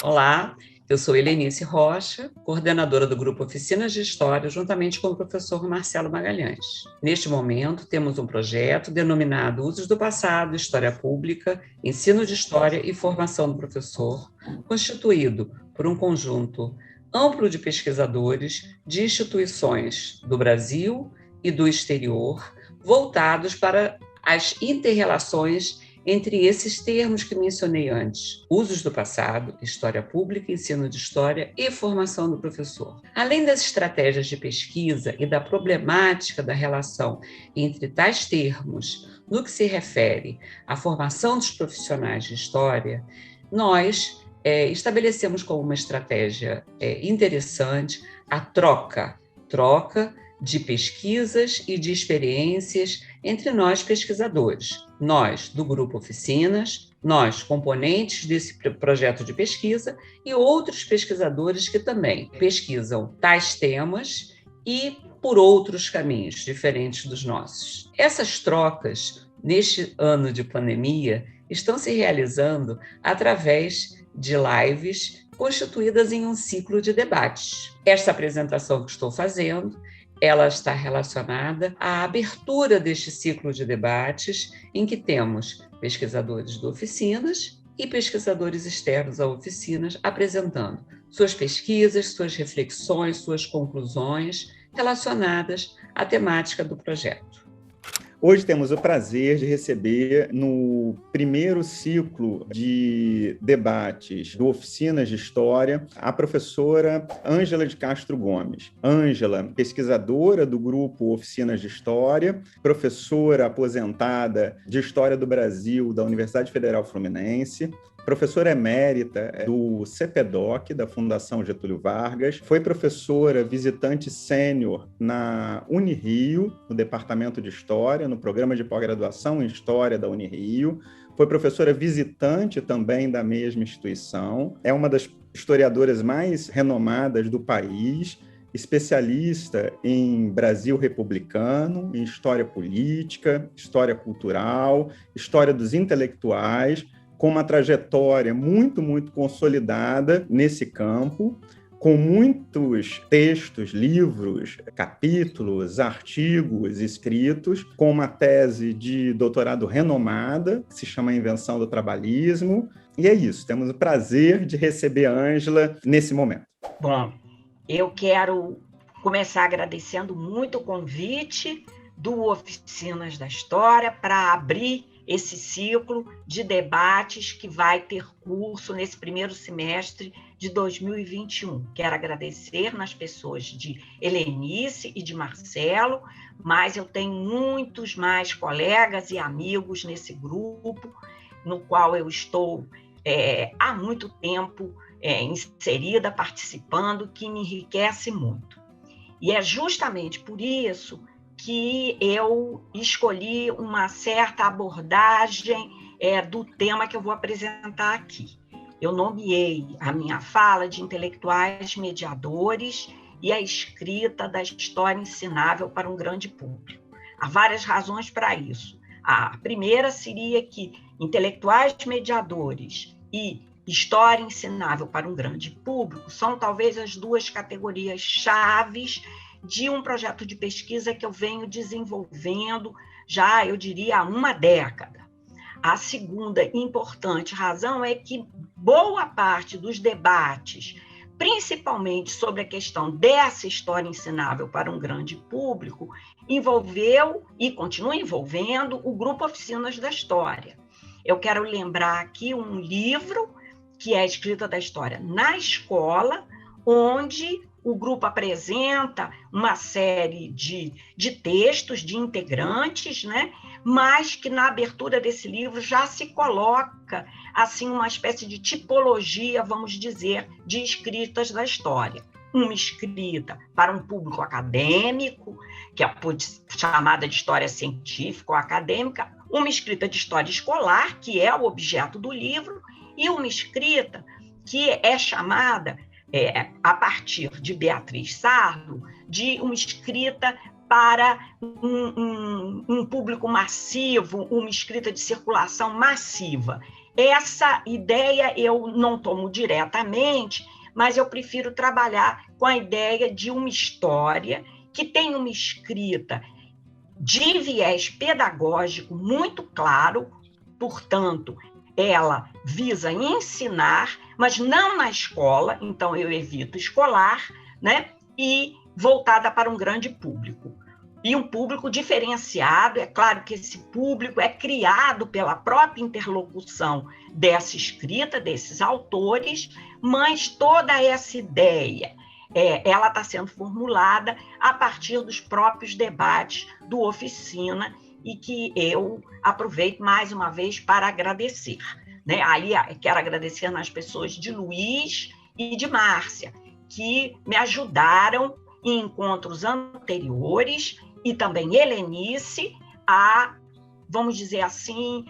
Olá, eu sou Helenice Rocha, coordenadora do Grupo Oficinas de História, juntamente com o professor Marcelo Magalhães. Neste momento, temos um projeto denominado Usos do Passado, História Pública, Ensino de História e Formação do Professor, constituído por um conjunto amplo de pesquisadores de instituições do Brasil e do exterior, voltados para as inter-relações entre esses termos que mencionei antes: usos do passado, história pública, ensino de história e formação do professor. Além das estratégias de pesquisa e da problemática da relação entre tais termos no que se refere à formação dos profissionais de história, nós estabelecemos como uma estratégia interessante a troca de pesquisas e de experiências entre nós pesquisadores, nós do Grupo Oficinas, nós componentes desse projeto de pesquisa e outros pesquisadores que também pesquisam tais temas e por outros caminhos diferentes dos nossos. Essas trocas, neste ano de pandemia, estão se realizando através de lives constituídas em um ciclo de debates. Esta apresentação que estou fazendo, ela está relacionada à abertura deste ciclo de debates, em que temos pesquisadores do Oficinas e pesquisadores externos a Oficinas apresentando suas pesquisas, suas reflexões, suas conclusões relacionadas à temática do projeto. Hoje temos o prazer de receber, no primeiro ciclo de debates do Oficinas de História, a professora Ângela de Castro Gomes. Ângela, pesquisadora do Grupo Oficinas de História, professora aposentada de História do Brasil da Universidade Federal Fluminense, professora emérita do CPDOC, da Fundação Getúlio Vargas, foi professora visitante sênior na Unirio, no Departamento de História, no programa de pós-graduação em História da Unirio, foi professora visitante também da mesma instituição, é uma das historiadoras mais renomadas do país, especialista em Brasil republicano, em história política, história cultural, história dos intelectuais, com uma trajetória muito consolidada nesse campo, com muitos textos, livros, capítulos, artigos escritos, com uma tese de doutorado renomada, que se chama Invenção do Trabalhismo. E é isso, temos o prazer de receber a Ângela nesse momento. Bom, eu quero começar agradecendo muito o convite do Oficinas da História para abrir esse ciclo de debates que vai ter curso nesse primeiro semestre de 2021. Quero agradecer nas pessoas de Helenice e de Marcelo, mas eu tenho muitos mais colegas e amigos nesse grupo, no qual eu estou há muito tempo inserida, participando, que me enriquece muito. E é justamente por isso que eu escolhi uma certa abordagem do tema que eu vou apresentar aqui. Eu nomeei a minha fala de intelectuais mediadores e a escrita da história ensinável para um grande público. Há várias razões para isso. A primeira seria que intelectuais mediadores e história ensinável para um grande público são talvez as duas categorias chaves de um projeto de pesquisa que eu venho desenvolvendo já, eu diria, há uma década. A segunda importante razão é que boa parte dos debates, principalmente sobre a questão dessa história ensinável para um grande público, envolveu e continua envolvendo o Grupo Oficinas da História. Eu quero lembrar aqui um livro que é a Escrita da História na Escola, onde o grupo apresenta uma série de textos de integrantes, né? Mas que na abertura desse livro já se coloca assim uma espécie de tipologia, vamos dizer, de escritas da história. Uma escrita para um público acadêmico, que é chamada de história científica ou acadêmica, uma escrita de história escolar, que é o objeto do livro, e uma escrita que é chamada a partir de Beatriz Sarlo, de uma escrita para um público massivo, uma escrita de circulação massiva. essa ideia eu não tomo diretamente, mas eu prefiro trabalhar com a ideia de uma história que tem uma escrita de viés pedagógico muito claro, portanto, ela visa ensinar, mas não na escola, então eu evito escolar, né? E voltada para um grande público. E um público diferenciado, é claro que esse público é criado pela própria interlocução dessa escrita, desses autores, mas toda essa ideia, ela está sendo formulada a partir dos próprios debates do Oficina, e que eu aproveito mais uma vez para agradecer. Né? Aí quero agradecer nas pessoas de Luiz e de Márcia, que me ajudaram em encontros anteriores, e também Helenice, a, vamos dizer assim,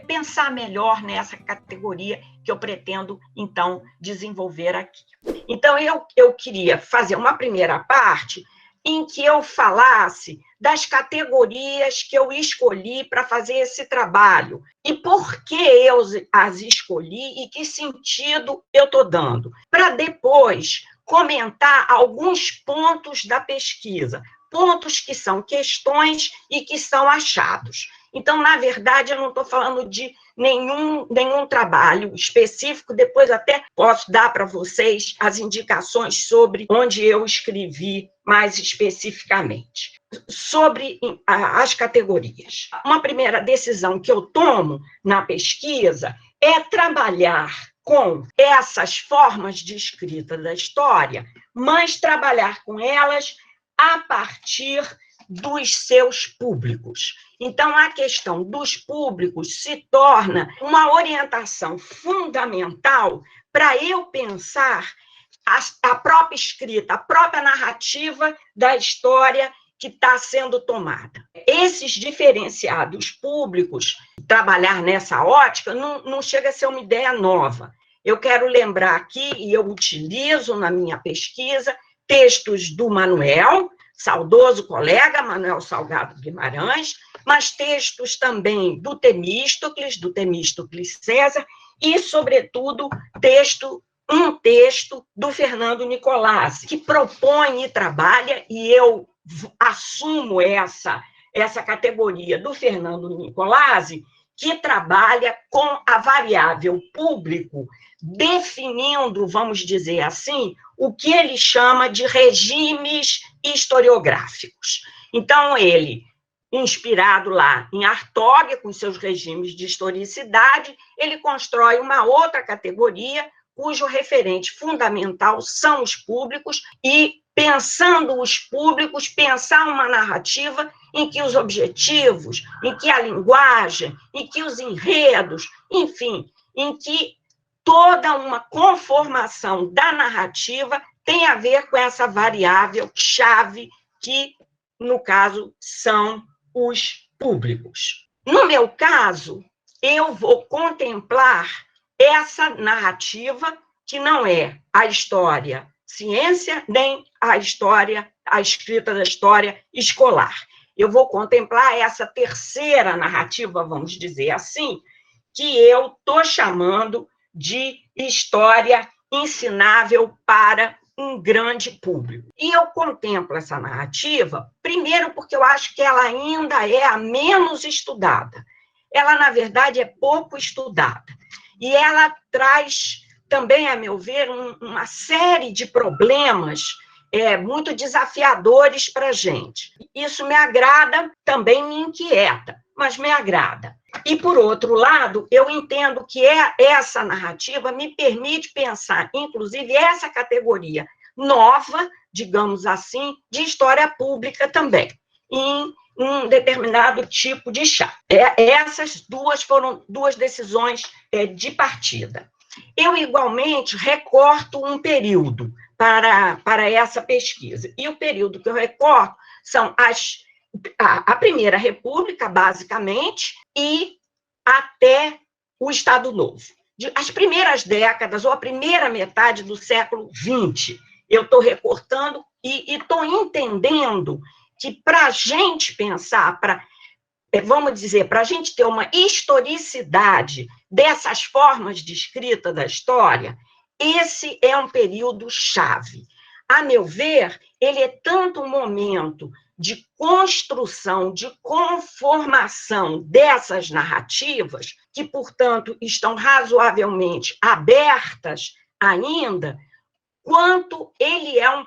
pensar melhor nessa categoria que eu pretendo, então, desenvolver aqui. Então, eu queria fazer uma primeira parte em que eu falasse das categorias que eu escolhi para fazer esse trabalho e por que eu as escolhi e que sentido eu estou dando, para depois comentar alguns pontos da pesquisa, pontos que são questões e que são achados. Então, na verdade, eu não estou falando de nenhum trabalho específico, depois até posso dar para vocês as indicações sobre onde eu escrevi mais especificamente. Sobre as categorias. Uma primeira decisão que eu tomo na pesquisa é trabalhar com essas formas de escrita da história, mas trabalhar com elas a partir dos seus públicos. Então, a questão dos públicos se torna uma orientação fundamental para eu pensar a própria escrita, a própria narrativa da história que está sendo tomada. Esses diferenciados públicos, trabalhar nessa ótica, não chega a ser uma ideia nova. Eu quero lembrar aqui, e eu utilizo na minha pesquisa, textos do Manuel, saudoso colega Manuel Salgado Guimarães, mas textos também do Temístocles César, e, sobretudo, um texto do Fernando Nicolazzi, que propõe e trabalha, e eu assumo essa categoria do Fernando Nicolazzi, que trabalha com a variável público, definindo, vamos dizer assim, o que ele chama de regimes historiográficos. Então, ele, inspirado lá em Hartog, com seus regimes de historicidade, ele constrói uma outra categoria, cujo referente fundamental são os públicos, e, pensando os públicos, pensar uma narrativa em que os objetivos, em que a linguagem, em que os enredos, enfim, em que toda uma conformação da narrativa tem a ver com essa variável chave que, no caso, são os públicos. No meu caso, eu vou contemplar essa narrativa que não é a história ciência, nem a escrita da história escolar. Eu vou contemplar essa terceira narrativa, vamos dizer assim, que eu estou chamando de história ensinável para um grande público. E eu contemplo essa narrativa, primeiro porque eu acho que ela ainda é a menos estudada. Ela, na verdade, é pouco estudada. E ela traz também, a meu ver, uma série de problemas muito desafiadores para a gente. Isso me agrada, também me inquieta, mas me agrada. E, por outro lado, eu entendo que essa narrativa me permite pensar, inclusive, essa categoria nova, digamos assim, de história pública também, em um determinado tipo de chá. Essas duas foram duas decisões de partida. Eu, igualmente, recorto um período para essa pesquisa. E o período que eu recorto são a Primeira República, basicamente, e até o Estado Novo. As primeiras décadas, ou a primeira metade do século XX, eu estou recortando e estou entendendo que, para a gente pensar, para vamos dizer, para a gente ter uma historicidade dessas formas de escrita da história, esse é um período chave. A meu ver, ele é tanto um momento de construção, de conformação dessas narrativas, que, portanto, estão razoavelmente abertas ainda, quanto ele é um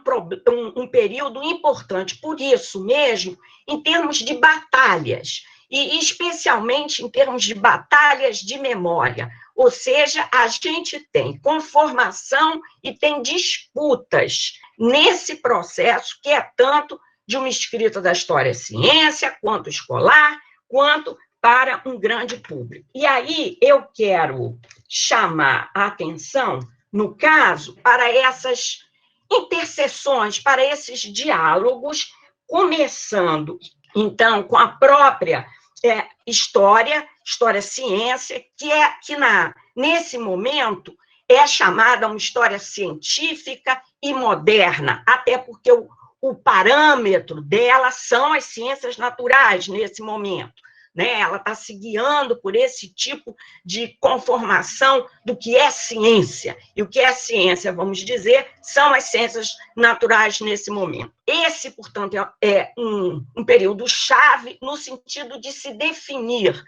período importante, por isso mesmo, em termos de batalhas, e especialmente em termos de batalhas de memória. Ou seja, a gente tem conformação e tem disputas nesse processo, que é tanto de uma escrita da história-ciência, quanto escolar, quanto para um grande público. E aí eu quero chamar a atenção, no caso, para essas interseções, para esses diálogos, começando, então, com a própria história-ciência, que nesse momento é chamada uma história científica e moderna, até porque o parâmetro dela são as ciências naturais nesse momento. Né? Ela está se guiando por esse tipo de conformação do que é ciência. E o que é ciência, vamos dizer, são as ciências naturais nesse momento. Esse, portanto, é um período chave no sentido de se definir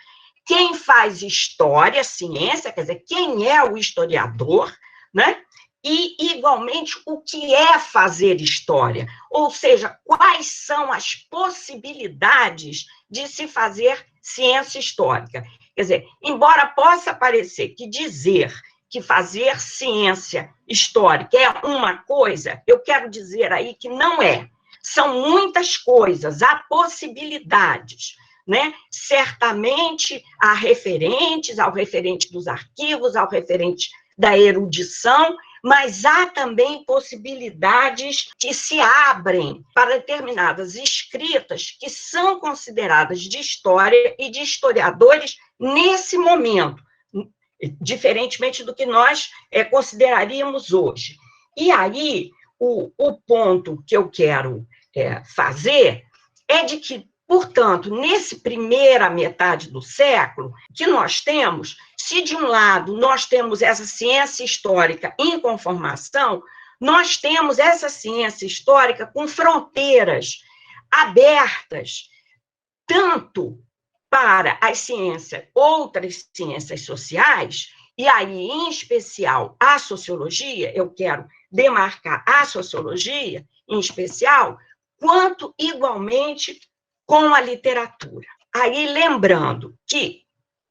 quem faz história, ciência, quer dizer, quem é o historiador, né? E, igualmente, o que é fazer história, ou seja, quais são as possibilidades de se fazer ciência histórica. Quer dizer, embora possa parecer que dizer que fazer ciência histórica é uma coisa, eu quero dizer aí que não é. São muitas coisas, há possibilidades, né? Certamente há referentes, ao referente dos arquivos, ao referente da erudição, mas há também possibilidades que se abrem para determinadas escritas que são consideradas de história e de historiadores nesse momento, diferentemente do que nós consideraríamos hoje. E aí, o ponto que eu quero fazer é de que, portanto, nessa primeira metade do século, que nós temos, se de um lado nós temos essa ciência histórica em conformação, nós temos essa ciência histórica com fronteiras abertas, tanto para as ciências, outras ciências sociais, e aí, em especial, a sociologia, eu quero demarcar a sociologia, em especial, quanto, igualmente, com a literatura. Aí, lembrando que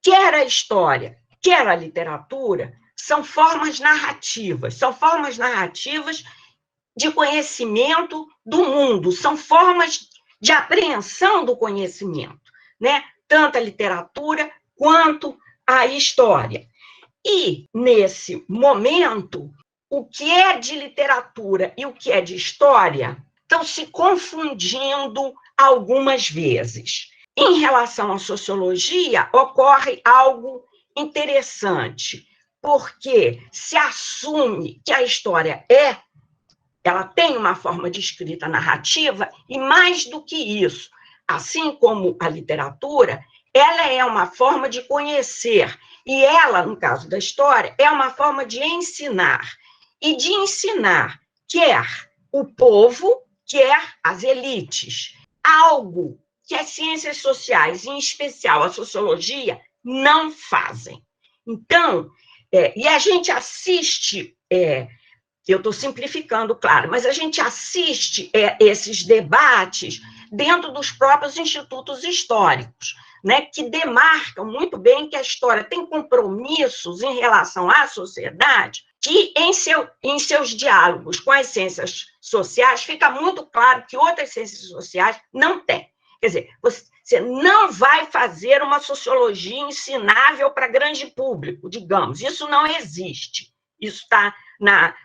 quer a história, quer a literatura, são formas narrativas de conhecimento do mundo, são formas de apreensão do conhecimento, né? Tanto a literatura quanto a história. E, nesse momento, o que é de literatura e o que é de história estão se confundindo algumas vezes. Em relação à sociologia, ocorre algo interessante, porque se assume que a história ela tem uma forma de escrita narrativa, e mais do que isso, assim como a literatura, ela é uma forma de conhecer, e ela, no caso da história, é uma forma de ensinar, e de ensinar quer o povo, quer as elites, algo que as ciências sociais, em especial a sociologia, não fazem. Então, e a gente assiste, eu estou simplificando, claro, mas a gente assiste esses debates dentro dos próprios institutos históricos, né, que demarcam muito bem que a história tem compromissos em relação à sociedade, que em seus diálogos com as ciências sociais fica muito claro que outras ciências sociais não têm. Quer dizer, você não vai fazer uma sociologia ensinável para grande público, digamos, isso não existe. Isso está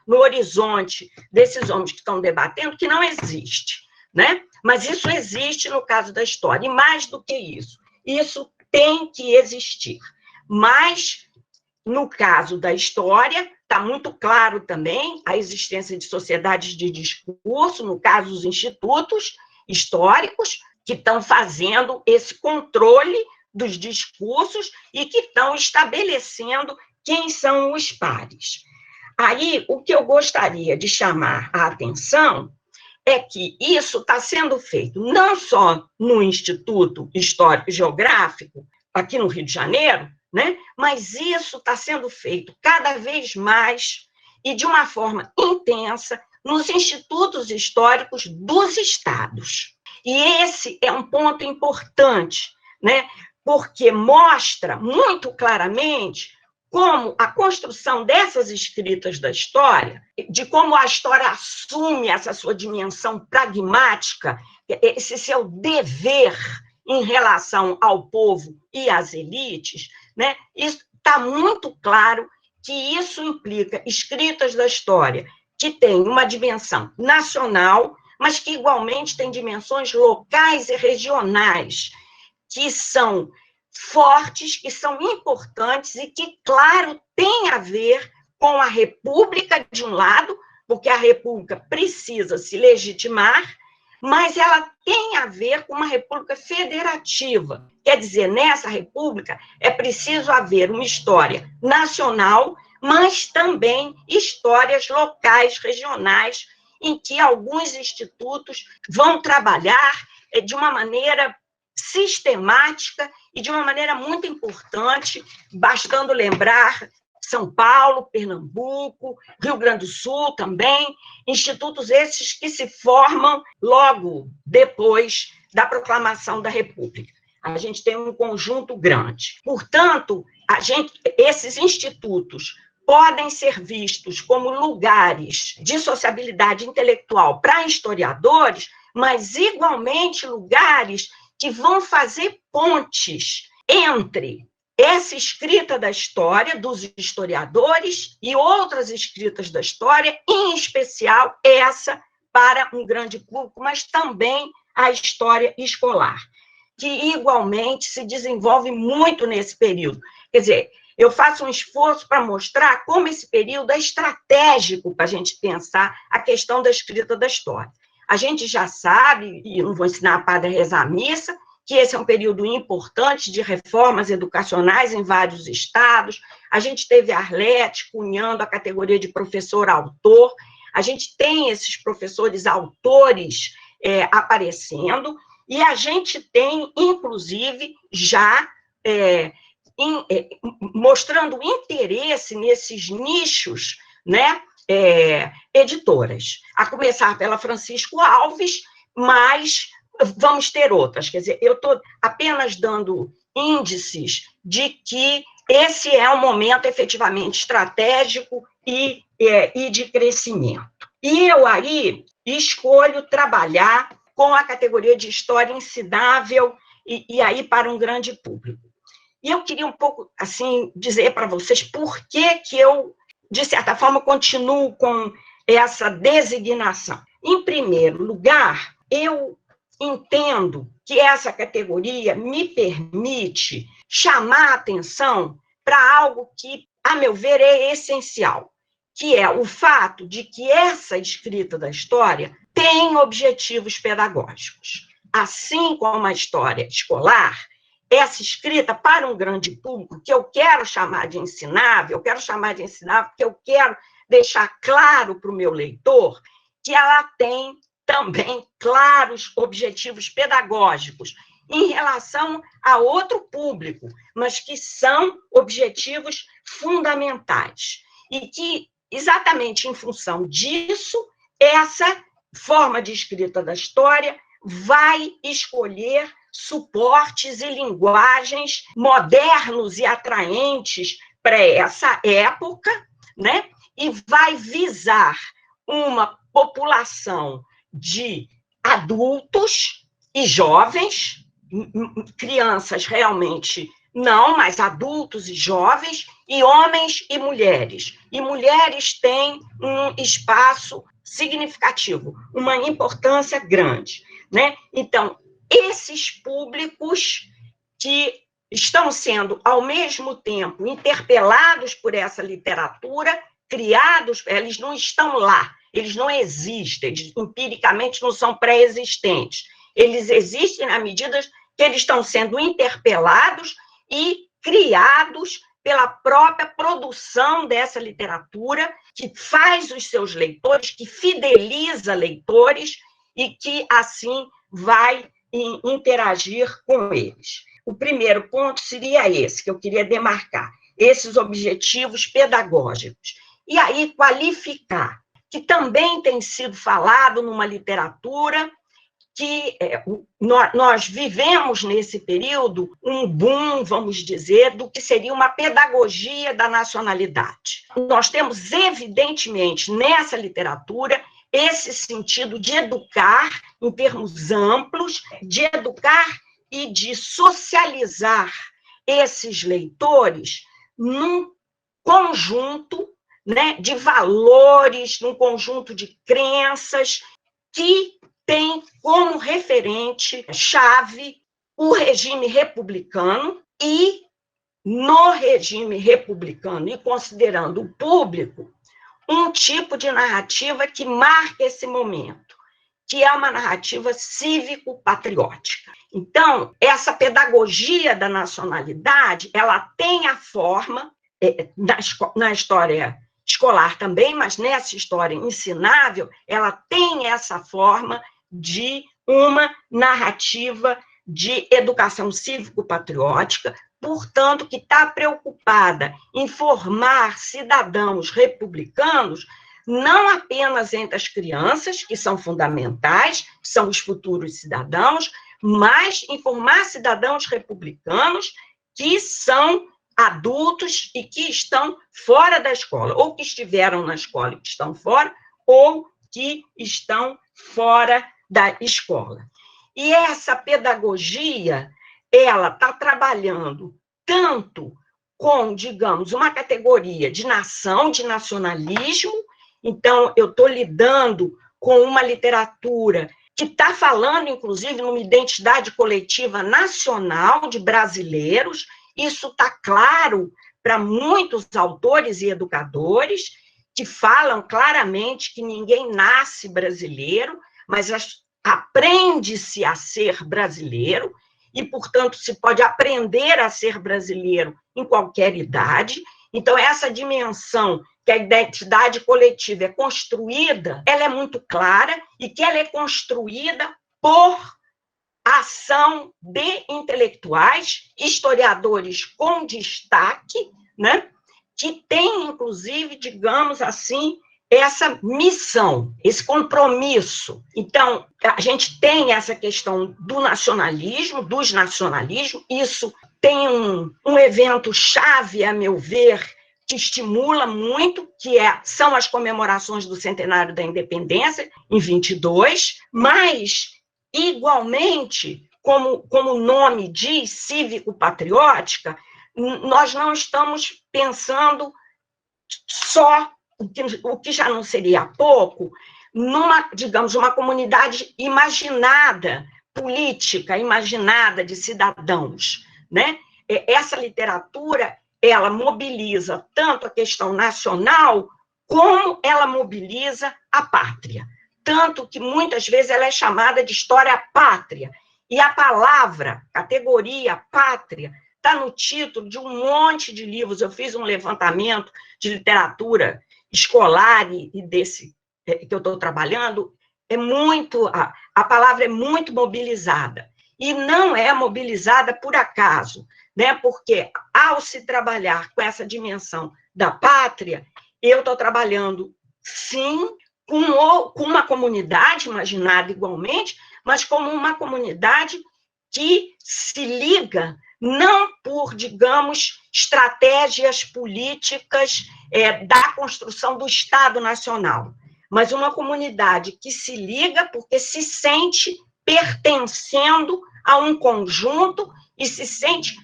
no horizonte desses homens que estão debatendo, que não existe, né? Mas isso existe no caso da história, e mais do que isso tem que existir. Mas, no caso da história, está muito claro também a existência de sociedades de discurso, no caso dos institutos históricos, que estão fazendo esse controle dos discursos e que estão estabelecendo quem são os pares. Aí, o que eu gostaria de chamar a atenção é que isso está sendo feito não só no Instituto Histórico e Geográfico, aqui no Rio de Janeiro, né? Mas isso está sendo feito cada vez mais e de uma forma intensa nos institutos históricos dos estados. E esse é um ponto importante, né? Porque mostra muito claramente como a construção dessas escritas da história, de como a história assume essa sua dimensão pragmática, esse seu dever em relação ao povo e às elites, né? Isso está muito claro que isso implica escritas da história que têm uma dimensão nacional, mas que igualmente têm dimensões locais e regionais, que são fortes, que são importantes e que, claro, tem a ver com a República, de um lado, porque a República precisa se legitimar, mas ela tem a ver com uma República federativa. Quer dizer, nessa República é preciso haver uma história nacional, mas também histórias locais, regionais, em que alguns institutos vão trabalhar de uma maneira sistemática e de uma maneira muito importante, bastando lembrar São Paulo, Pernambuco, Rio Grande do Sul também, institutos esses que se formam logo depois da proclamação da República. A gente tem um conjunto grande. Portanto, esses institutos podem ser vistos como lugares de sociabilidade intelectual para historiadores, mas igualmente lugares que vão fazer pontes entre essa escrita da história dos historiadores e outras escritas da história, em especial essa para um grande público, mas também a história escolar, que igualmente se desenvolve muito nesse período. Quer dizer, eu faço um esforço para mostrar como esse período é estratégico para a gente pensar a questão da escrita da história. A gente já sabe, e não vou ensinar a padre a rezar a missa, que esse é um período importante de reformas educacionais em vários estados. A gente teve a Arlete cunhando a categoria de professor-autor. A gente tem esses professores autores aparecendo, e a gente tem, inclusive, já mostrando interesse nesses nichos, né, editoras, a começar pela Francisco Alves, mas vamos ter outras. Quer dizer, eu estou apenas dando índices de que esse é um momento efetivamente estratégico e de crescimento. E eu aí escolho trabalhar com a categoria de história ensinável e aí para um grande público. E eu queria um pouco, assim, dizer para vocês por que eu, de certa forma, continuo com essa designação. Em primeiro lugar, eu entendo que essa categoria me permite chamar a atenção para algo que, a meu ver, é essencial, que é o fato de que essa escrita da história tem objetivos pedagógicos. Assim como a história escolar, essa escrita para um grande público, que eu quero chamar de ensinável, porque eu quero deixar claro para o meu leitor que ela tem também claros objetivos pedagógicos em relação a outro público, mas que são objetivos fundamentais. E que, exatamente em função disso, essa forma de escrita da história vai escolher suportes e linguagens modernos e atraentes para essa época, né? E vai visar uma população de adultos e jovens, crianças realmente não, mas adultos e jovens, e homens e mulheres. E mulheres têm um espaço significativo, uma importância grande, né? Então, esses públicos que estão sendo, ao mesmo tempo, interpelados por essa literatura, criados, eles não estão lá, eles não existem, eles empiricamente não são pré-existentes. Eles existem na medida que eles estão sendo interpelados e criados pela própria produção dessa literatura, que faz os seus leitores, que fideliza leitores e que, assim, vai interagir com eles. O primeiro ponto seria esse, que eu queria demarcar, esses objetivos pedagógicos. E aí, qualificar, que também tem sido falado numa literatura que nós vivemos nesse período um boom, vamos dizer, do que seria uma pedagogia da nacionalidade. Nós temos, evidentemente, nessa literatura, esse sentido de educar em termos amplos, de educar e de socializar esses leitores num conjunto, né, de valores, num conjunto de crenças que tem como referente chave o regime republicano, e no regime republicano, e considerando o público, um tipo de narrativa que marca esse momento, que é uma narrativa cívico-patriótica. Então, essa pedagogia da nacionalidade, ela tem a forma, na história escolar também, mas nessa história ensinável, ela tem essa forma de uma narrativa de educação cívico-patriótica, portanto, que está preocupada em formar cidadãos republicanos, não apenas entre as crianças, que são fundamentais, que são os futuros cidadãos, mas em formar cidadãos republicanos que são adultos e que estão fora da escola, ou que estiveram na escola e que estão fora, ou que estão fora da escola. E essa pedagogia, ela está trabalhando tanto com, digamos, uma categoria de nação, de nacionalismo. Então, eu estou lidando com uma literatura que está falando, inclusive, numa identidade coletiva nacional de brasileiros. Isso está claro para muitos autores e educadores, que falam claramente que ninguém nasce brasileiro, mas aprende-se a ser brasileiro, e, portanto, se pode aprender a ser brasileiro em qualquer idade. Então, essa dimensão que a identidade coletiva é construída, ela é muito clara, e que ela é construída por ação de intelectuais, historiadores com destaque, né, que têm, inclusive, digamos assim, essa missão, esse compromisso. Então, a gente tem essa questão do nacionalismo, dos nacionalismos, isso tem um evento chave, a meu ver, que estimula muito, que são as comemorações do centenário da independência, em 22, mas, igualmente, como o nome diz, cívico-patriótica, nós não estamos pensando só, o que já não seria pouco, numa, digamos, uma comunidade imaginada, política, imaginada de cidadãos, né? Essa literatura, ela mobiliza tanto a questão nacional, como ela mobiliza a pátria. Tanto que, muitas vezes, ela é chamada de história pátria. E a palavra, categoria pátria, está no título de um monte de livros. Eu fiz um levantamento de literatura escolar e desse que eu estou trabalhando. A palavra é muito mobilizada. E não é mobilizada por acaso, né? Porque, ao se trabalhar com essa dimensão da pátria, eu estou trabalhando, sim, com uma comunidade imaginada igualmente, mas como uma comunidade que se liga não por, digamos, estratégias políticas da construção do Estado Nacional, mas uma comunidade que se liga porque se sente pertencendo a um conjunto e se sente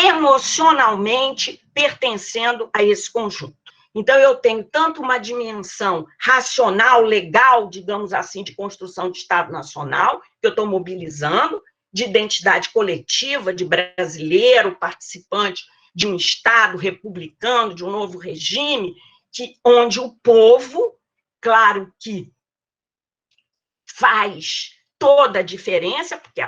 emocionalmente pertencendo a esse conjunto. Então, eu tenho tanto uma dimensão racional, legal, digamos assim, de construção de Estado Nacional, que eu estou mobilizando, de identidade coletiva, de brasileiro, participante de um Estado republicano, de um novo regime, onde o povo, claro que faz toda a diferença, porque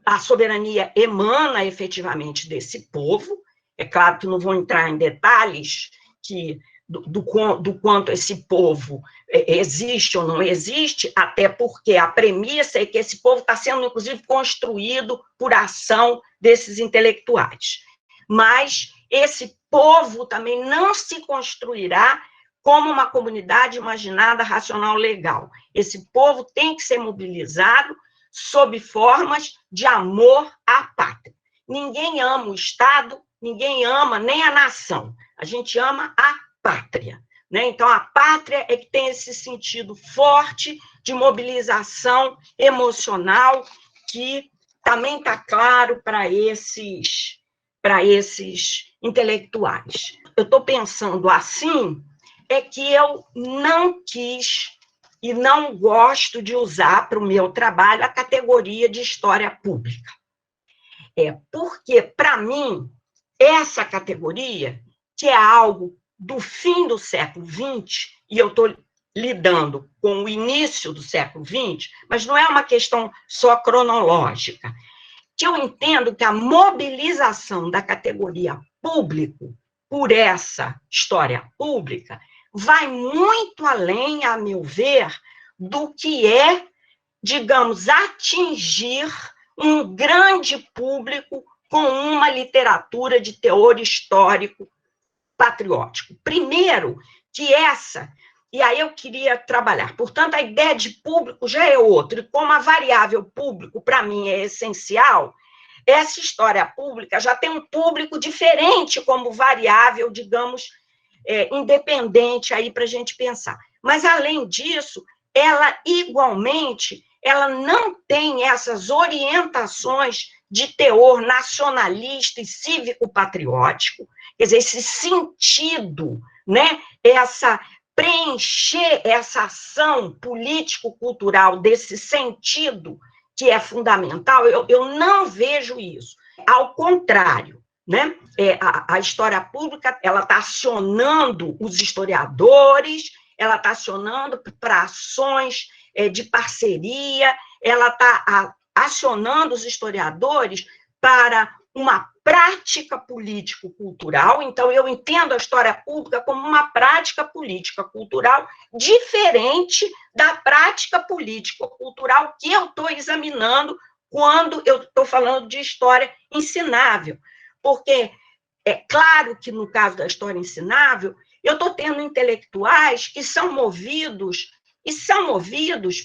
a soberania emana efetivamente desse povo. É claro que não vou entrar em detalhes do quanto esse povo existe ou não existe, até porque a premissa é que esse povo está sendo, inclusive, construído por ação desses intelectuais. Mas esse povo também não se construirá como uma comunidade imaginada, racional, legal. Esse povo tem que ser mobilizado sob formas de amor à pátria. Ninguém ama o Estado, ninguém ama nem a nação. A gente ama a pátria, né? Então, a pátria é que tem esse sentido forte de mobilização emocional que também está claro para esses intelectuais. Eu estou pensando assim, é que eu não quis e não gosto de usar para o meu trabalho a categoria de história pública. Porque, para mim, essa categoria, que é algo do fim do século XX, e eu estou lidando com o início do século XX, mas não é uma questão só cronológica, que eu entendo que a mobilização da categoria público por essa história pública vai muito além, a meu ver, do que é, digamos, atingir um grande público com uma literatura de teor histórico patriótico. Primeiro, que e aí eu queria trabalhar, portanto, a ideia de público já é outra, e como a variável público, para mim, é essencial, essa história pública já tem um público diferente como variável, digamos, independente aí para a gente pensar. Mas, além disso, ela, igualmente, ela não tem essas orientações de teor nacionalista e cívico-patriótico, quer dizer, esse sentido, né, preencher essa ação político-cultural desse sentido que é fundamental, eu não vejo isso. Ao contrário, né, a história pública ela está acionando os historiadores, ela está acionando para ações de parceria, ela está acionando os historiadores para uma prática político-cultural. Então, eu entendo a história pública como uma prática política-cultural diferente da prática político-cultural que eu estou examinando quando eu estou falando de história ensinável. Porque é claro que, no caso da história ensinável, eu estou tendo intelectuais que são movidos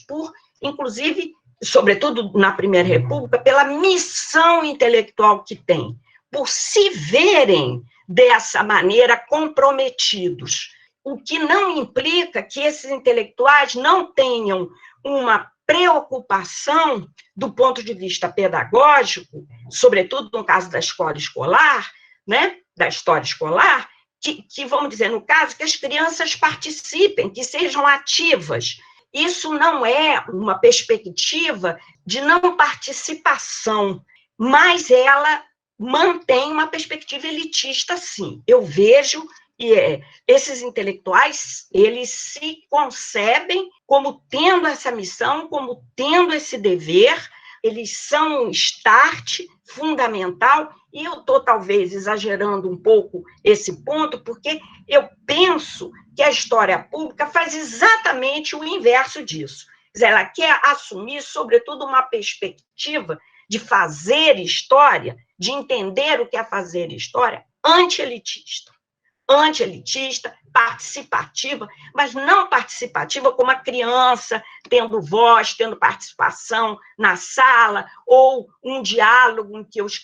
por, inclusive, sobretudo na Primeira República, pela missão intelectual que têm, por se verem dessa maneira comprometidos, o que não implica que esses intelectuais não tenham uma preocupação do ponto de vista pedagógico, sobretudo no caso da escola escolar, né, da história escolar, que, vamos dizer, no caso, que as crianças participem, que sejam ativas. Isso não é uma perspectiva de não participação, mas ela mantém uma perspectiva elitista, sim. Eu vejo que esses intelectuais, eles se concebem como tendo essa missão, como tendo esse dever, eles são um start fundamental, e eu estou, talvez, exagerando um pouco esse ponto, porque eu penso que a história pública faz exatamente o inverso disso. Ela quer assumir, sobretudo, uma perspectiva de fazer história, de entender o que é fazer história, anti-elitista, participativa, mas não participativa como a criança tendo voz, tendo participação na sala, ou um diálogo em que os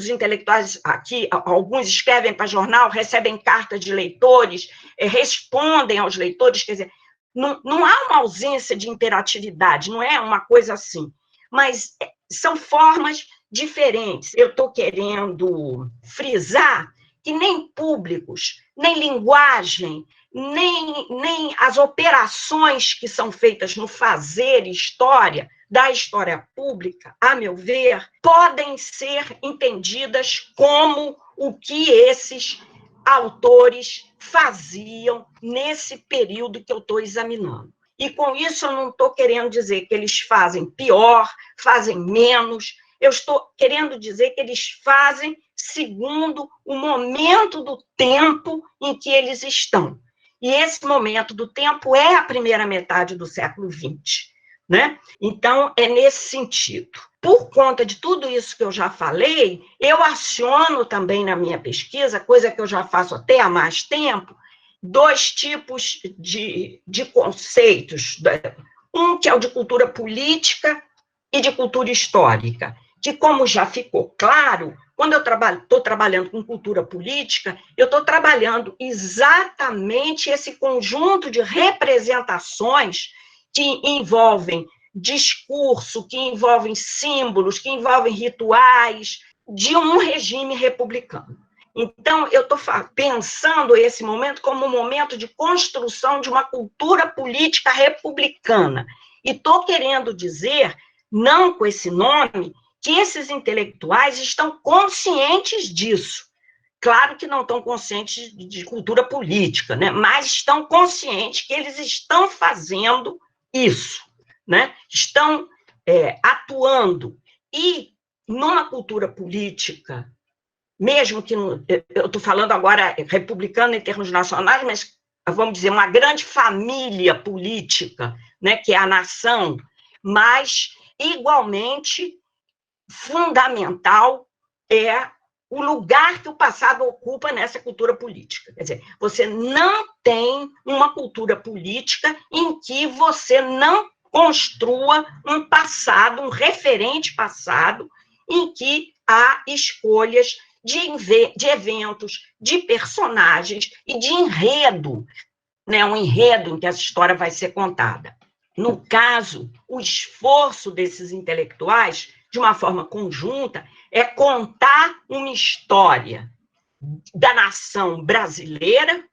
intelectuais aqui, alguns escrevem para jornal, recebem cartas de leitores, respondem aos leitores, quer dizer, não há uma ausência de interatividade, não é uma coisa assim, mas são formas diferentes. Eu estou querendo frisar que nem públicos, nem linguagem, nem as operações que são feitas no fazer história, da história pública, a meu ver, podem ser entendidas como o que esses autores faziam nesse período que eu estou examinando. E com isso eu não estou querendo dizer que eles fazem pior, fazem menos, eu estou querendo dizer que eles fazem segundo o momento do tempo em que eles estão. E esse momento do tempo é a primeira metade do século XX, né? Então, é nesse sentido. Por conta de tudo isso que eu já falei, eu aciono também na minha pesquisa, coisa que eu já faço até há mais tempo, 2 tipos de conceitos. Um que é o de cultura política e de cultura histórica, que, como já ficou claro, quando eu estou trabalhando com cultura política, eu estou trabalhando exatamente esse conjunto de representações que envolvem discurso, que envolvem símbolos, que envolvem rituais de um regime republicano. Então, eu estou pensando esse momento como um momento de construção de uma cultura política republicana. E estou querendo dizer, não com esse nome, que esses intelectuais estão conscientes disso. Claro que não estão conscientes de cultura política, né? Mas estão conscientes que eles estão fazendo isso, né? Estão atuando. E numa cultura política, mesmo que, eu estou falando agora republicana em termos nacionais, mas vamos dizer, uma grande família política, né, que é a nação, mas igualmente fundamental é o lugar que o passado ocupa nessa cultura política. Quer dizer, você não tem uma cultura política em que você não construa um passado, um referente passado, em que há escolhas de eventos, de personagens e de enredo, né? Um enredo em que essa história vai ser contada. No caso, o esforço desses intelectuais, de uma forma conjunta, é contar uma história da nação brasileira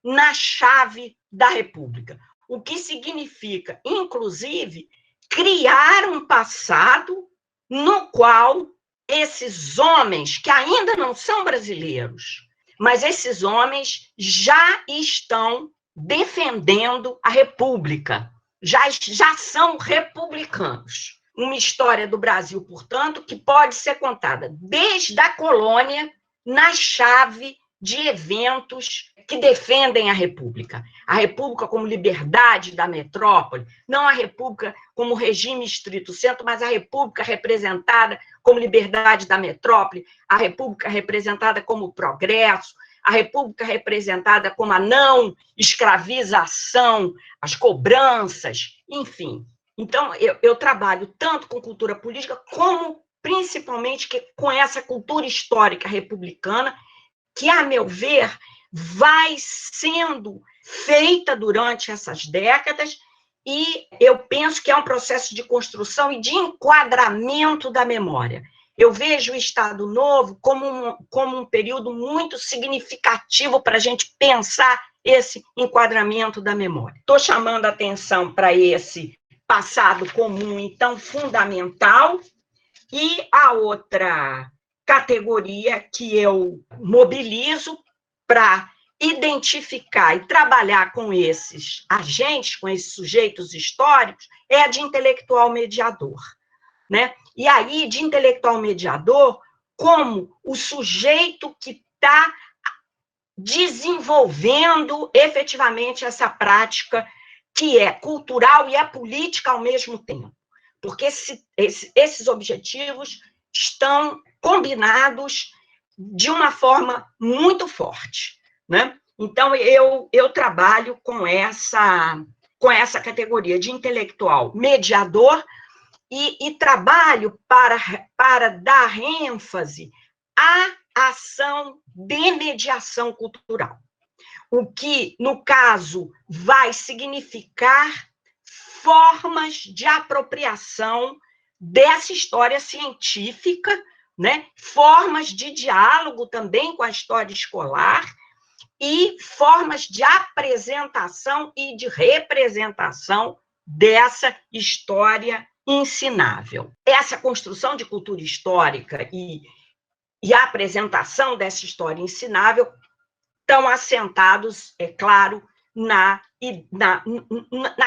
na chave da República. O que significa, inclusive, criar um passado no qual esses homens, que ainda não são brasileiros, mas esses homens já estão defendendo a República, já são republicanos. Uma história do Brasil, portanto, que pode ser contada desde a colônia na chave de eventos que defendem a República. A República como liberdade da metrópole, não a República como regime estrito sensu, mas a República representada como liberdade da metrópole, a República representada como progresso, a República representada como a não escravização, as cobranças, enfim. Então, eu trabalho tanto com cultura política, como, principalmente, com essa cultura histórica republicana, que, a meu ver, vai sendo feita durante essas décadas, e eu penso que é um processo de construção e de enquadramento da memória. Eu vejo o Estado Novo como um período muito significativo para a gente pensar esse enquadramento da memória. Estou chamando a atenção para esse passado comum, então, fundamental, e a outra categoria que eu mobilizo para identificar e trabalhar com esses agentes, com esses sujeitos históricos, é a de intelectual mediador, né? E aí, de intelectual mediador, como o sujeito que está desenvolvendo efetivamente essa prática que é cultural e é política ao mesmo tempo. Porque esses objetivos estão combinados de uma forma muito forte, né? Então, eu trabalho com essa categoria de intelectual mediador e trabalho para dar ênfase à ação de mediação cultural. O que, no caso, vai significar formas de apropriação dessa história científica, né? Formas de diálogo também com a história escolar e formas de apresentação e de representação dessa história ensinável. Essa construção de cultura histórica e a apresentação dessa história ensinável estão assentados, é claro, na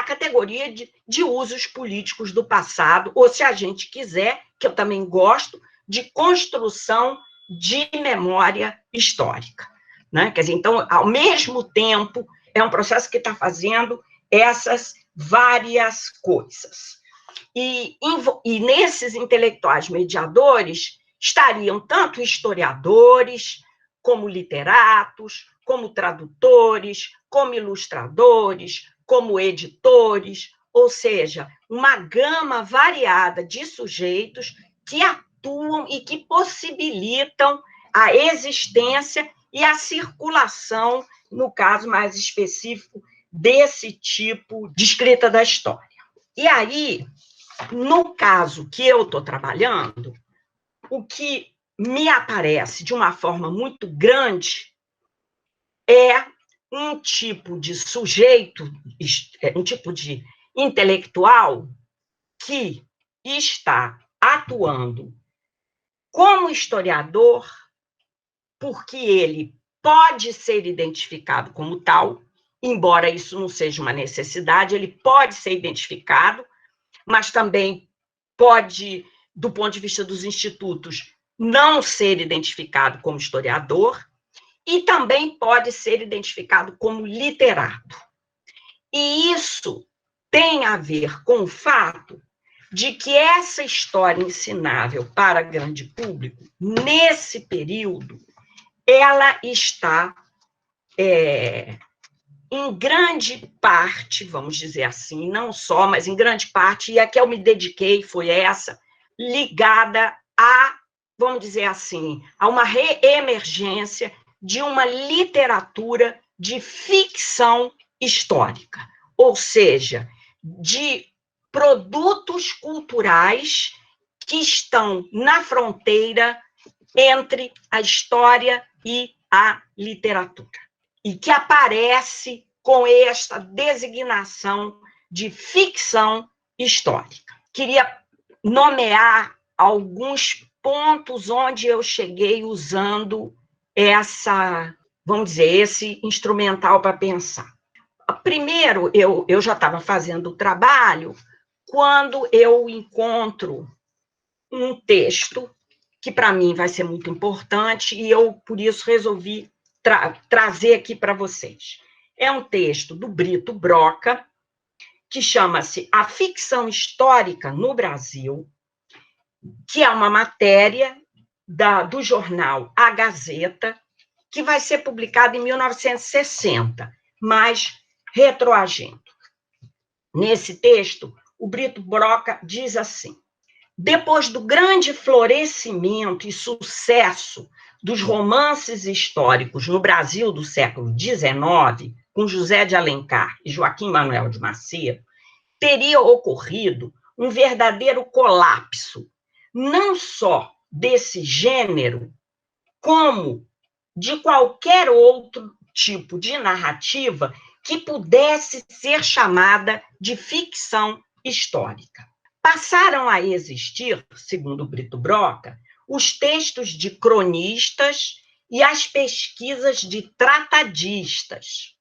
categoria de usos políticos do passado, ou, se a gente quiser, que eu também gosto, de construção de memória histórica. Né? Quer dizer, então, ao mesmo tempo, é um processo que está fazendo essas várias coisas. E nesses intelectuais mediadores estariam tanto historiadores, como literatos, como tradutores, como ilustradores, como editores, ou seja, uma gama variada de sujeitos que atuam e que possibilitam a existência e a circulação, no caso mais específico, desse tipo de escrita da história. E aí, no caso que eu estou trabalhando, o que me aparece de uma forma muito grande é um tipo de sujeito, um tipo de intelectual que está atuando como historiador, porque ele pode ser identificado como tal, embora isso não seja uma necessidade, ele pode ser identificado, mas também pode, do ponto de vista dos institutos, não ser identificado como historiador, e também pode ser identificado como literato. E isso tem a ver com o fato de que essa história ensinável para grande público, nesse período, ela está, em grande parte, vamos dizer assim, não só, mas em grande parte, e a que eu me dediquei foi essa, ligada a, vamos dizer assim, a uma reemergência de uma literatura de ficção histórica, ou seja, de produtos culturais que estão na fronteira entre a história e a literatura, e que aparece com esta designação de ficção histórica. Queria nomear alguns pontos onde eu cheguei usando vamos dizer, esse instrumental para pensar. Primeiro, eu já estava fazendo o trabalho quando eu encontro um texto que, para mim, vai ser muito importante, e eu, por isso, resolvi trazer aqui para vocês. É um texto do Brito Broca, que chama-se A Ficção Histórica no Brasil, que é uma matéria do jornal A Gazeta, que vai ser publicada em 1960, mas retroagindo. Nesse texto, o Brito Broca diz assim: depois do grande florescimento e sucesso dos romances históricos no Brasil do século XIX, com José de Alencar e Joaquim Manuel de Macedo, teria ocorrido um verdadeiro colapso, não só desse gênero, como de qualquer outro tipo de narrativa que pudesse ser chamada de ficção histórica. Passaram a existir, segundo Brito Broca, os textos de cronistas e as pesquisas de tratadistas,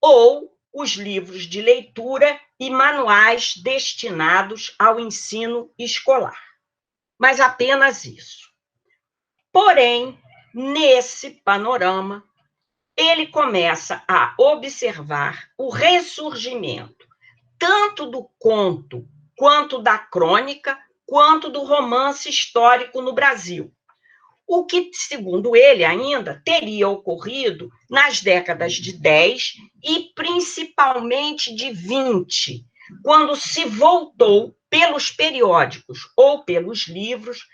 ou os livros de leitura e manuais destinados ao ensino escolar. Mas apenas isso. Porém, nesse panorama, ele começa a observar o ressurgimento tanto do conto, quanto da crônica, quanto do romance histórico no Brasil. O que, segundo ele ainda, teria ocorrido nas décadas de 10 e principalmente de 20, quando se voltou pelos periódicos ou pelos livros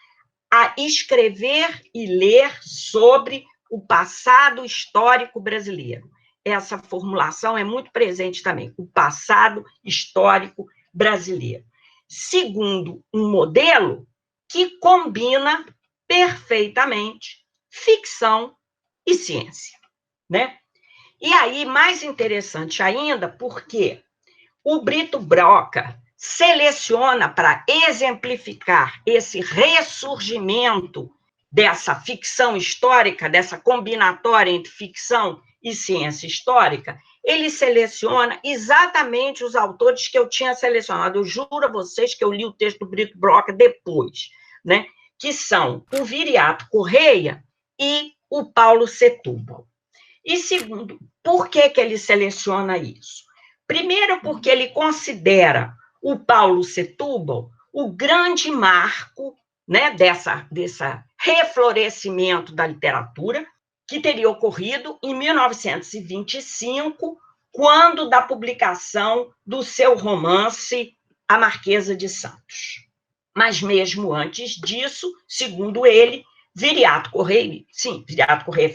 a escrever e ler sobre o passado histórico brasileiro. Essa formulação é muito presente também, o passado histórico brasileiro, segundo um modelo que combina perfeitamente ficção e ciência, né? E aí, mais interessante ainda, porque o Brito Broca seleciona para exemplificar esse ressurgimento dessa ficção histórica, dessa combinatória entre ficção e ciência histórica, ele seleciona exatamente os autores que eu tinha selecionado. Eu juro a vocês que eu li o texto do Brito Broca depois, né? Que são o Viriato Correia e o Paulo Setúbal. E segundo, por que ele seleciona isso? Primeiro, porque ele considera o Paulo Setúbal o grande marco, né, dessa reflorescimento da literatura, que teria ocorrido em 1925, quando da publicação do seu romance A Marquesa de Santos. Mas mesmo antes disso, segundo ele, Viriato Correia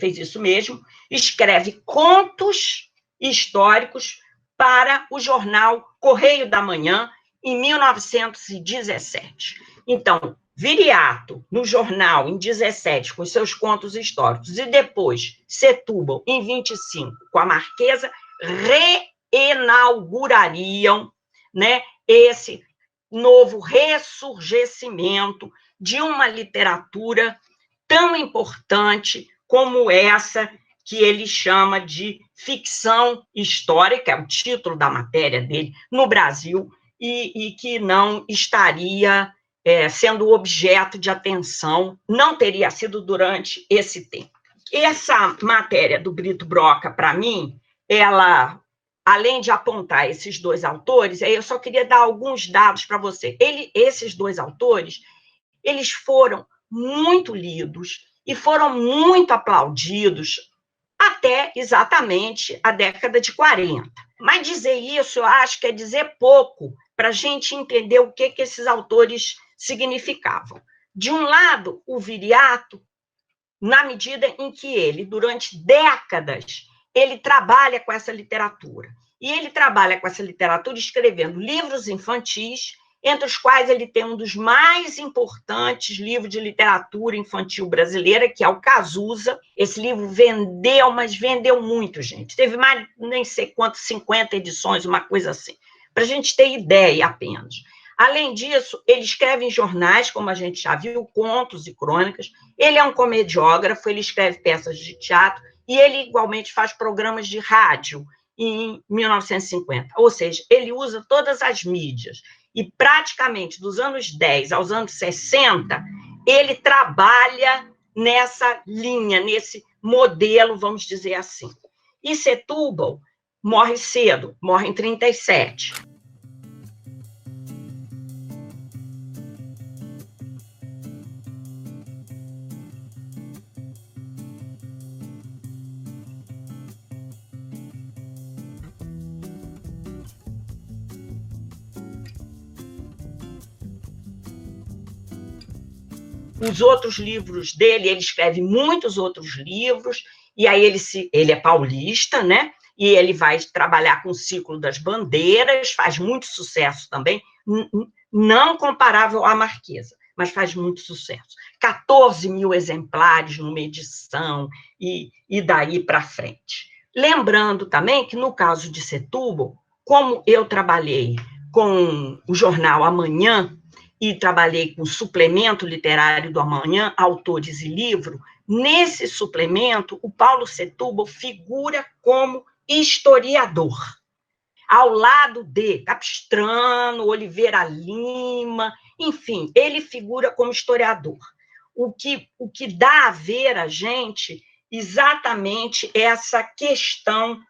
fez isso mesmo, escreve contos históricos para o jornal Correio da Manhã, em 1917. Então, Viriato, no jornal, em 17, com seus contos históricos, e depois Setúbal, em 25, com a Marquesa, reinaugurariam, né, esse novo ressurgimento de uma literatura tão importante como essa que ele chama de ficção histórica, é o título da matéria dele, no Brasil, e que não estaria sendo objeto de atenção, não teria sido durante esse tempo. Essa matéria do Brito Broca, para mim, ela, além de apontar esses dois autores, eu só queria dar alguns dados para você. Esses dois autores, eles foram muito lidos e foram muito aplaudidos até exatamente a década de 40. Mas dizer isso, eu acho que é dizer pouco para a gente entender o que esses autores significavam. De um lado, o Viriato, na medida em que ele, durante décadas, ele trabalha com essa literatura. E ele trabalha com essa literatura escrevendo livros infantis, entre os quais ele tem um dos mais importantes livros de literatura infantil brasileira, que é o Cazuza. Esse livro vendeu, mas vendeu muito, gente. Teve mais, nem sei quantas, 50 edições, uma coisa assim, para a gente ter ideia apenas. Além disso, ele escreve em jornais, como a gente já viu, contos e crônicas. Ele é um comediógrafo, ele escreve peças de teatro e ele igualmente faz programas de rádio em 1950. Ou seja, ele usa todas as mídias. E praticamente dos anos 10 aos anos 60, ele trabalha nessa linha, nesse modelo, vamos dizer assim. E Setúbal morre cedo, morre em 37. Os outros livros dele, ele escreve muitos outros livros, e aí ele é paulista, né? E ele vai trabalhar com o Ciclo das Bandeiras, faz muito sucesso também, não comparável à Marquesa, mas faz muito sucesso. 14 mil exemplares numa edição, e daí para frente. Lembrando também que, no caso de Setúbal, como eu trabalhei com o jornal Amanhã, e trabalhei com o suplemento literário do Amanhã, Autores e Livro, nesse suplemento, o Paulo Setúbal figura como historiador, ao lado de Capistrano, Oliveira Lima, enfim, ele figura como historiador, o que dá a ver a gente exatamente essa questão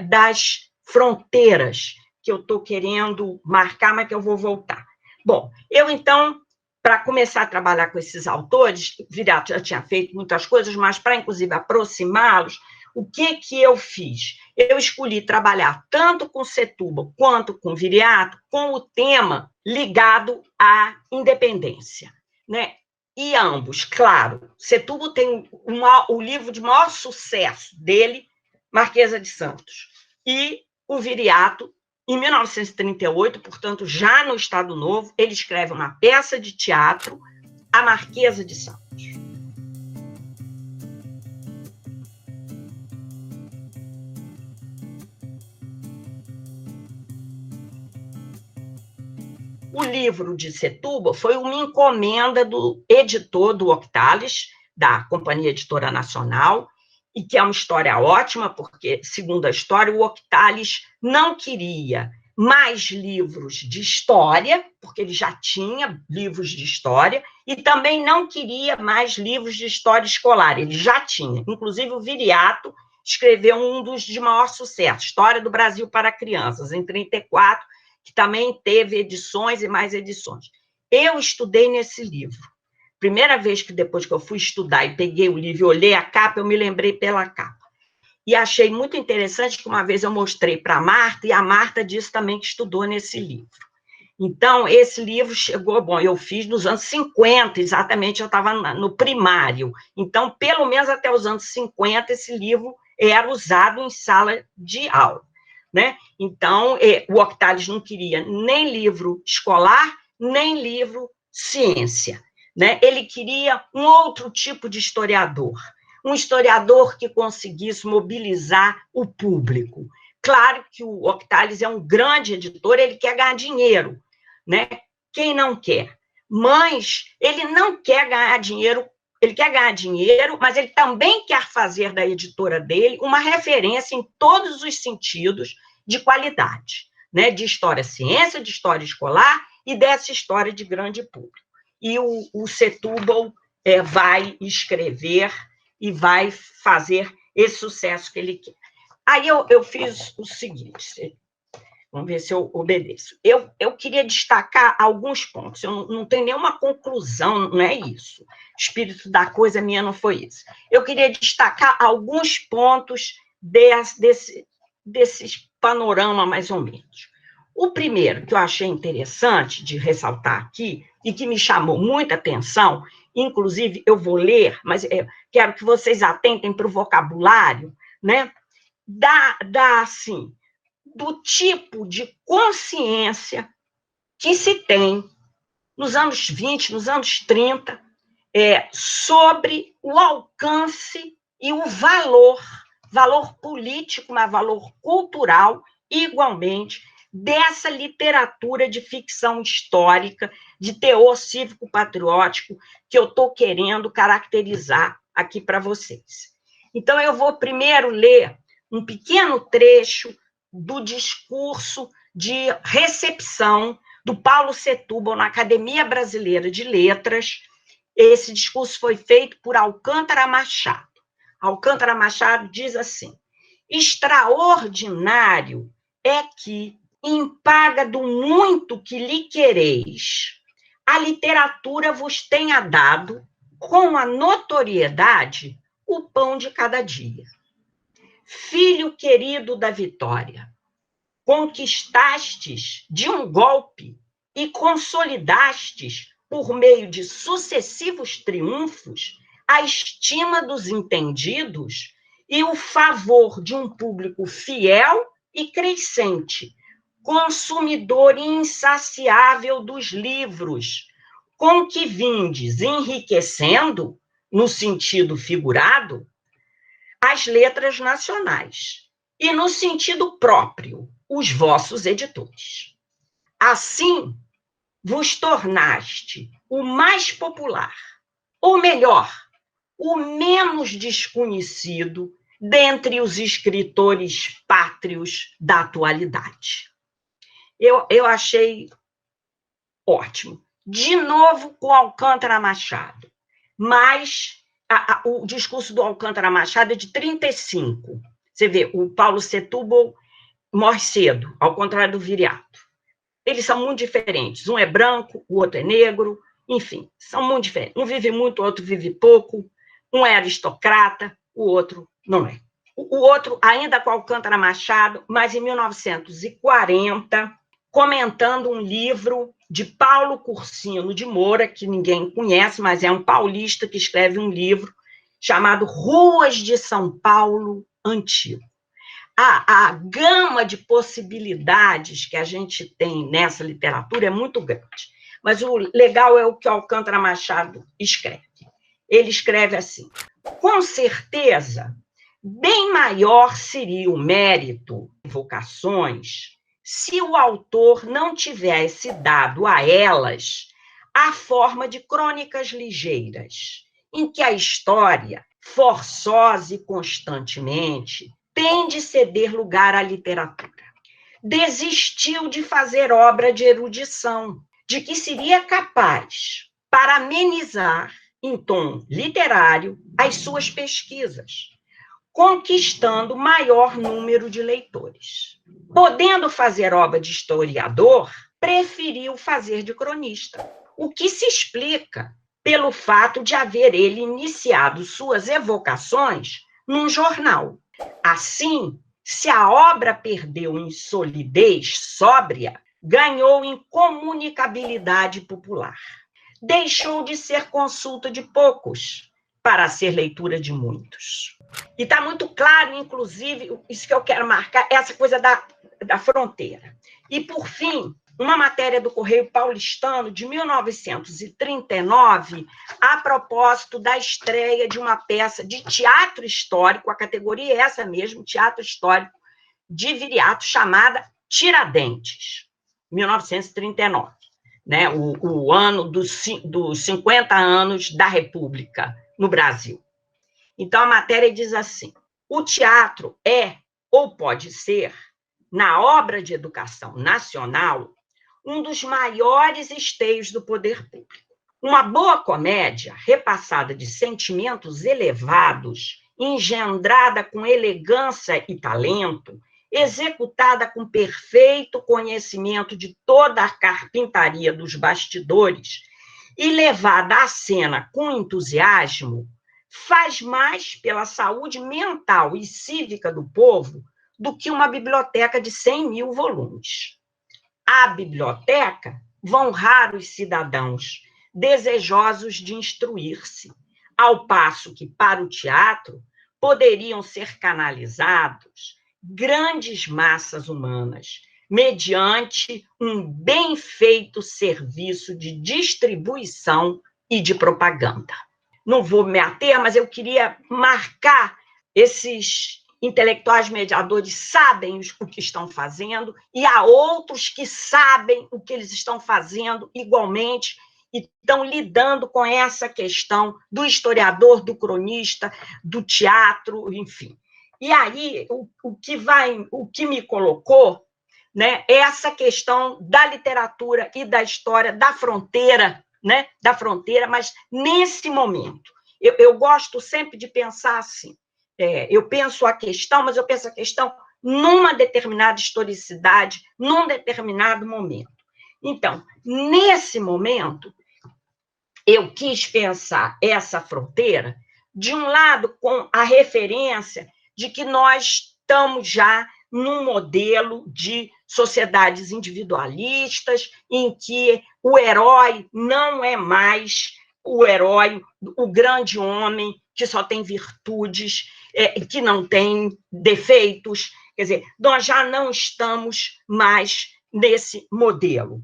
das fronteiras, que eu estou querendo marcar, mas que eu vou voltar. Bom, eu, então, para começar a trabalhar com esses autores, Viriato já tinha feito muitas coisas, mas para, inclusive, aproximá-los, o que eu fiz? Eu escolhi trabalhar tanto com Setúbal quanto com Viriato com o tema ligado à independência, né? E ambos, claro, Setúbal tem o livro de maior sucesso dele, Marquesa de Santos, e o Viriato, em 1938, portanto, já no Estado Novo, ele escreve uma peça de teatro, A Marquesa de Santos. O livro de Setúbal foi uma encomenda do editor do Octales, da Companhia Editora Nacional, e que é uma história ótima, porque, segundo a história, o Octales não queria mais livros de história, porque ele já tinha livros de história, e também não queria mais livros de história escolar, ele já tinha. Inclusive, o Viriato escreveu um dos de maior sucesso, História do Brasil para Crianças, em 1934, que também teve edições e mais edições. Eu estudei nesse livro. Primeira vez que, depois que eu fui estudar e peguei o livro e olhei a capa, eu me lembrei pela capa. E achei muito interessante que uma vez eu mostrei para a Marta, e a Marta disse também que estudou nesse livro. Então, esse livro chegou, bom, eu fiz nos anos 50, exatamente, eu estava no primário. Então, pelo menos até os anos 50, esse livro era usado em sala de aula, né? Então, o Octales não queria nem livro escolar, nem livro ciência, né? Ele queria um outro tipo de historiador, um historiador que conseguisse mobilizar o público. Claro que o Octales é um grande editor, ele quer ganhar dinheiro, né? Quem não quer? Mas ele não quer ganhar dinheiro, ele quer ganhar dinheiro, mas ele também quer fazer da editora dele uma referência em todos os sentidos de qualidade, né? De história-ciência, de história escolar e dessa história de grande público. E o Setúbal vai escrever e vai fazer esse sucesso que ele quer. Aí eu fiz o seguinte, vamos ver se eu obedeço. Eu queria destacar alguns pontos, eu não tenho nenhuma conclusão, não é isso. O espírito da coisa minha não foi isso. Eu queria destacar alguns pontos desse panorama, mais ou menos. O primeiro, que eu achei interessante de ressaltar aqui, e que me chamou muita atenção, inclusive eu vou ler, mas quero que vocês atentem para o vocabulário, né? Assim, do tipo de consciência que se tem nos anos 20, nos anos 30, sobre o alcance e o valor político, mas valor cultural, igualmente, dessa literatura de ficção histórica, de teor cívico-patriótico, que eu estou querendo caracterizar aqui para vocês. Então, eu vou primeiro ler um pequeno trecho do discurso de recepção do Paulo Setúbal na Academia Brasileira de Letras. Esse discurso foi feito por Alcântara Machado. Alcântara Machado diz assim: extraordinário é que, em paga do muito que lhe quereis, a literatura vos tenha dado, com a notoriedade, o pão de cada dia. Filho querido da vitória, conquistastes de um golpe e consolidastes, por meio de sucessivos triunfos, a estima dos entendidos e o favor de um público fiel e crescente, consumidor insaciável dos livros, com que vindes enriquecendo, no sentido figurado, as letras nacionais, e no sentido próprio, os vossos editores. Assim, vos tornaste o mais popular, ou melhor, o menos desconhecido dentre os escritores pátrios da atualidade. Eu achei ótimo. De novo com Alcântara Machado, mas o discurso do Alcântara Machado é de 1935. Você vê, o Paulo Setúbal morre cedo, ao contrário do Viriato. Eles são muito diferentes. Um é branco, o outro é negro, enfim, são muito diferentes. Um vive muito, o outro vive pouco. Um é aristocrata, o outro não é. O outro, ainda com Alcântara Machado, mas em 1940, comentando um livro de Paulo Cursino de Moura, que ninguém conhece, mas é um paulista que escreve um livro chamado Ruas de São Paulo Antigo. A gama de possibilidades que a gente tem nessa literatura é muito grande. Mas o legal é o que Alcântara Machado escreve. Ele escreve assim: com certeza, bem maior seria o mérito de vocações se o autor não tivesse dado a elas a forma de crônicas ligeiras, em que a história forçosa e constantemente, tem de ceder lugar à literatura. Desistiu de fazer obra de erudição, de que seria capaz para amenizar, em tom literário, as suas pesquisas, conquistando maior número de leitores. Podendo fazer obra de historiador, preferiu fazer de cronista, o que se explica pelo fato de haver ele iniciado suas evocações num jornal. Assim, se a obra perdeu em solidez sóbria, ganhou em comunicabilidade popular. Deixou de ser consulta de poucos para ser leitura de muitos. E está muito claro, inclusive, isso que eu quero marcar, essa coisa da fronteira. E, por fim, uma matéria do Correio Paulistano, de 1939, a propósito da estreia de uma peça de teatro histórico, a categoria é essa mesmo, teatro histórico, de Viriato, chamada Tiradentes, 1939, né? O ano dos 50 anos da República no Brasil. Então, a matéria diz assim: o teatro é, ou pode ser, na obra de educação nacional, um dos maiores esteios do poder público. Uma boa comédia, repassada de sentimentos elevados, engendrada com elegância e talento, executada com perfeito conhecimento de toda a carpintaria dos bastidores e levada à cena com entusiasmo, faz mais pela saúde mental e cívica do povo do que uma biblioteca de 100 mil volumes. À biblioteca vão raros cidadãos desejosos de instruir-se, ao passo que, para o teatro, poderiam ser canalizados grandes massas humanas, mediante um bem feito serviço de distribuição e de propaganda. Não vou me ater, mas eu queria marcar esses intelectuais mediadores sabem o que estão fazendo, e há outros que sabem o que eles estão fazendo igualmente e estão lidando com essa questão do historiador, do cronista, do teatro, enfim. E aí, o que me colocou, né, é essa questão da literatura e da história, da fronteira, né, da fronteira, mas nesse momento. Eu gosto sempre de pensar assim, eu penso a questão, mas eu penso a questão numa determinada historicidade, num determinado momento. Então, nesse momento, eu quis pensar essa fronteira, de um lado, com a referência de que nós estamos já num modelo de sociedades individualistas, em que o herói não é mais o herói, o grande homem que só tem virtudes, que não tem defeitos. Quer dizer, nós já não estamos mais nesse modelo.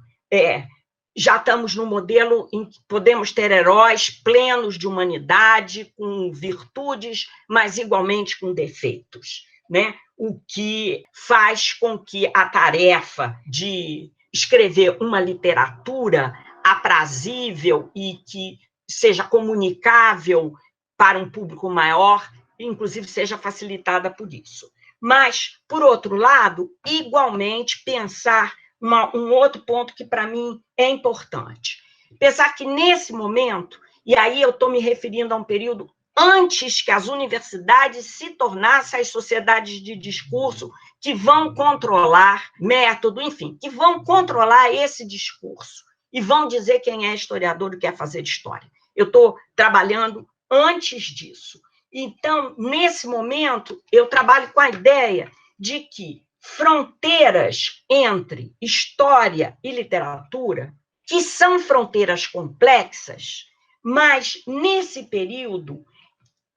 Já estamos num modelo em que podemos ter heróis plenos de humanidade, com virtudes, mas igualmente com defeitos, né? O que faz com que a tarefa de escrever uma literatura aprazível e que seja comunicável para um público maior, inclusive seja facilitada por isso. Mas, por outro lado, igualmente pensar um outro ponto que, para mim, é importante. Pensar que, nesse momento, e aí eu estou me referindo a um período antes que as universidades se tornassem as sociedades de discurso que vão controlar método, enfim, que vão controlar esse discurso e vão dizer quem é historiador e quer fazer de história. Eu estou trabalhando antes disso. Então, nesse momento, eu trabalho com a ideia de que fronteiras entre história e literatura, que são fronteiras complexas, mas, nesse período,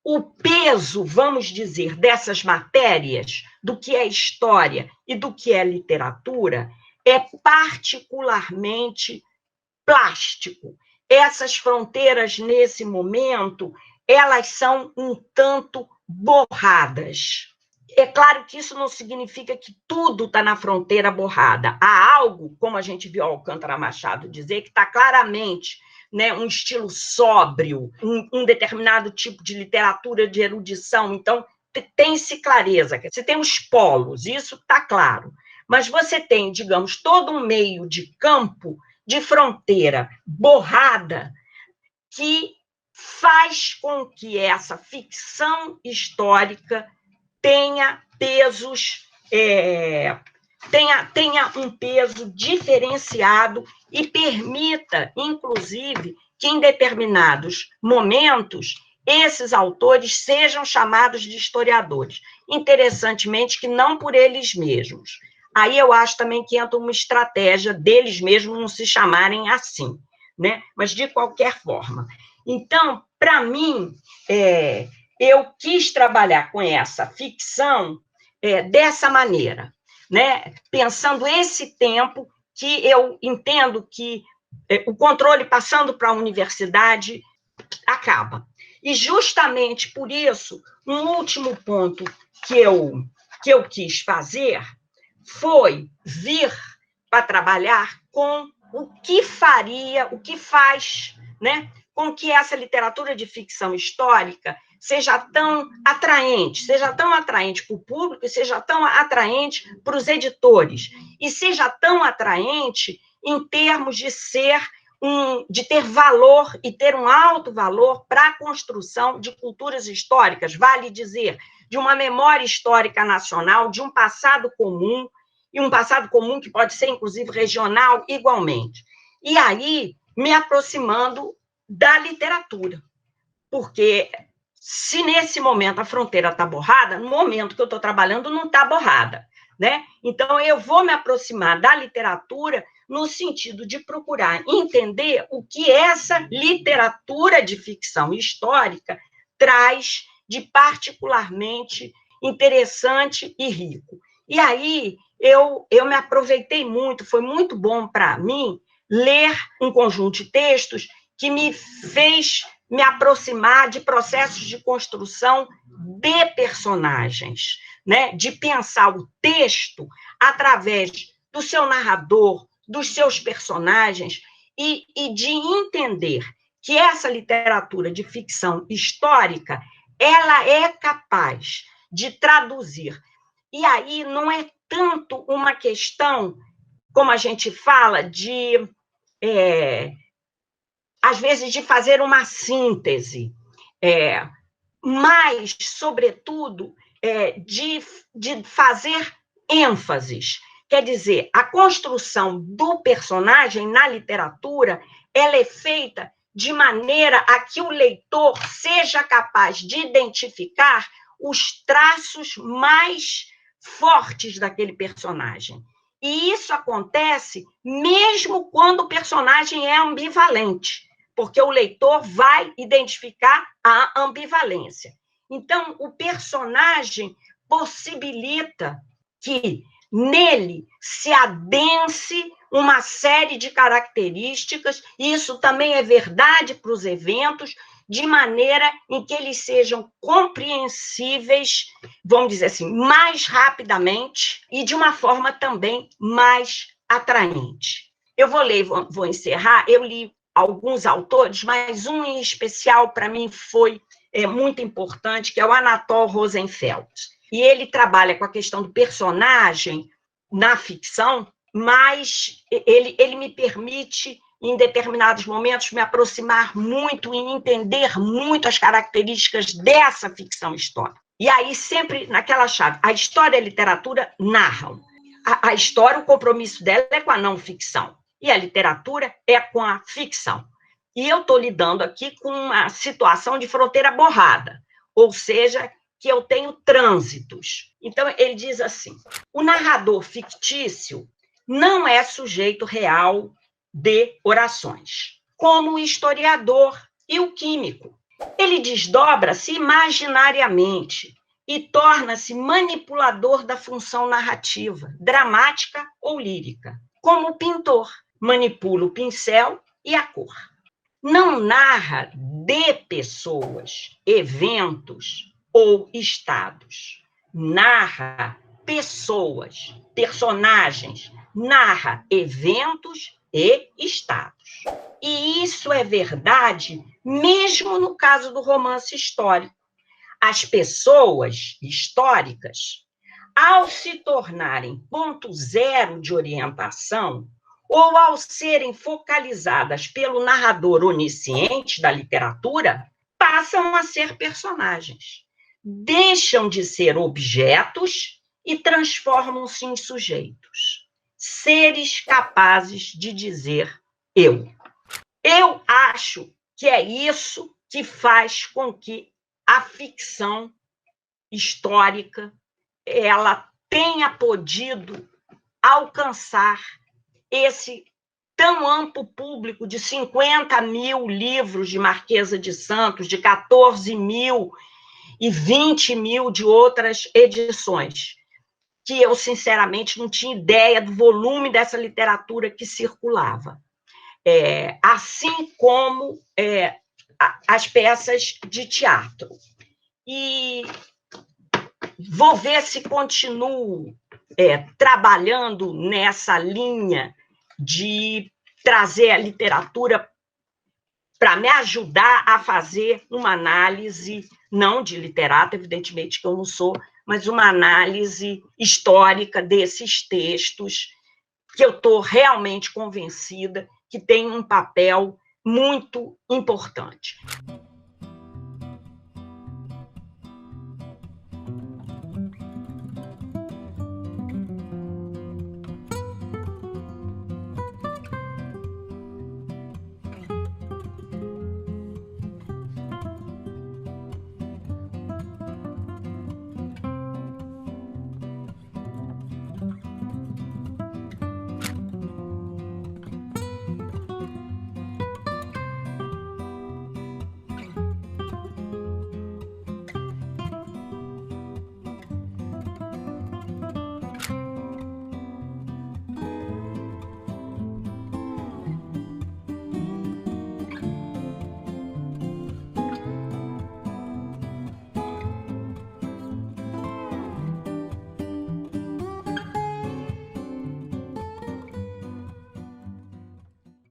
o peso, vamos dizer, dessas matérias, do que é história e do que é literatura, é particularmente plástico. Essas fronteiras, nesse momento, elas são um tanto borradas. É claro que isso não significa que tudo está na fronteira borrada. Há algo, como a gente viu Alcântara Machado dizer, que está claramente né, um estilo sóbrio, um determinado tipo de literatura de erudição. Então, tem-se clareza, você tem os polos, isso está claro, mas você tem, digamos, todo um meio de campo, de fronteira borrada, que faz com que essa ficção histórica tenha pesos, tenha um peso diferenciado e permita, inclusive, que em determinados momentos esses autores sejam chamados de historiadores. Interessantemente, que não por eles mesmos. Aí eu acho também que entra uma estratégia deles mesmos não se chamarem assim, né? Mas, de qualquer forma. Então, para mim, eu quis trabalhar com essa ficção dessa maneira, né? Pensando esse tempo que eu entendo que o controle passando para a universidade acaba. E justamente por isso, um último ponto que eu quis fazer foi vir para trabalhar com o que faz, né, com que essa literatura de ficção histórica seja tão atraente para o público, e seja tão atraente para os editores, e seja tão atraente em termos de de ter valor e ter um alto valor para a construção de culturas históricas, vale dizer, de uma memória histórica nacional, de um passado comum, e um passado comum que pode ser, inclusive, regional, igualmente. E aí, me aproximando da literatura, porque se nesse momento a fronteira está borrada, no momento que eu estou trabalhando não está borrada, né? Então, eu vou me aproximar da literatura no sentido de procurar entender o que essa literatura de ficção histórica traz de particularmente interessante e rico. E aí, eu me aproveitei muito, foi muito bom para mim ler um conjunto de textos que me fez me aproximar de processos de construção de personagens, né? De pensar o texto através do seu narrador, dos seus personagens, e de entender que essa literatura de ficção histórica ela é capaz de traduzir. E aí não é tanto uma questão, como a gente fala, às vezes, de fazer uma síntese, mas, sobretudo, de fazer ênfases. Quer dizer, a construção do personagem na literatura ela é feita de maneira a que o leitor seja capaz de identificar os traços mais fortes daquele personagem. E isso acontece mesmo quando o personagem é ambivalente, porque o leitor vai identificar a ambivalência. Então, o personagem possibilita que nele se adense uma série de características, e isso também é verdade para os eventos, de maneira em que eles sejam compreensíveis, vamos dizer assim, mais rapidamente e de uma forma também mais atraente. Eu vou ler, vou encerrar, eu li alguns autores, mas um em especial para mim foi muito importante, que é o Anatol Rosenfeld. E ele trabalha com a questão do personagem na ficção, mas ele me permite, em determinados momentos, me aproximar muito e entender muito as características dessa ficção histórica. E aí, sempre naquela chave, a história e a literatura narram. A história, o compromisso dela é com a não ficção, e a literatura é com a ficção. E eu estou lidando aqui com uma situação de fronteira borrada, ou seja, que eu tenho trânsitos. Então, ele diz assim, o narrador fictício não é sujeito real de orações, como o historiador e o químico. Ele desdobra-se imaginariamente e torna-se manipulador da função narrativa, dramática ou lírica, como o pintor manipula o pincel e a cor. Não narra de pessoas, eventos ou estados. Narra pessoas, personagens, narra eventos, e estados. E isso é verdade mesmo no caso do romance histórico. As pessoas históricas, ao se tornarem ponto zero de orientação, ou ao serem focalizadas pelo narrador onisciente da literatura, passam a ser personagens. Deixam de ser objetos e transformam-se em sujeitos. Seres capazes de dizer eu. Eu acho que é isso que faz com que a ficção histórica ela tenha podido alcançar esse tão amplo público de 50 mil livros de Marquesa de Santos, de 14 mil e 20 mil de outras edições, que eu, sinceramente, não tinha ideia do volume dessa literatura que circulava. Assim como as peças de teatro. E vou ver se continuo trabalhando nessa linha de trazer a literatura para me ajudar a fazer uma análise, não de literata, evidentemente que eu não sou, mas uma análise histórica desses textos, que eu estou realmente convencida que tem um papel muito importante.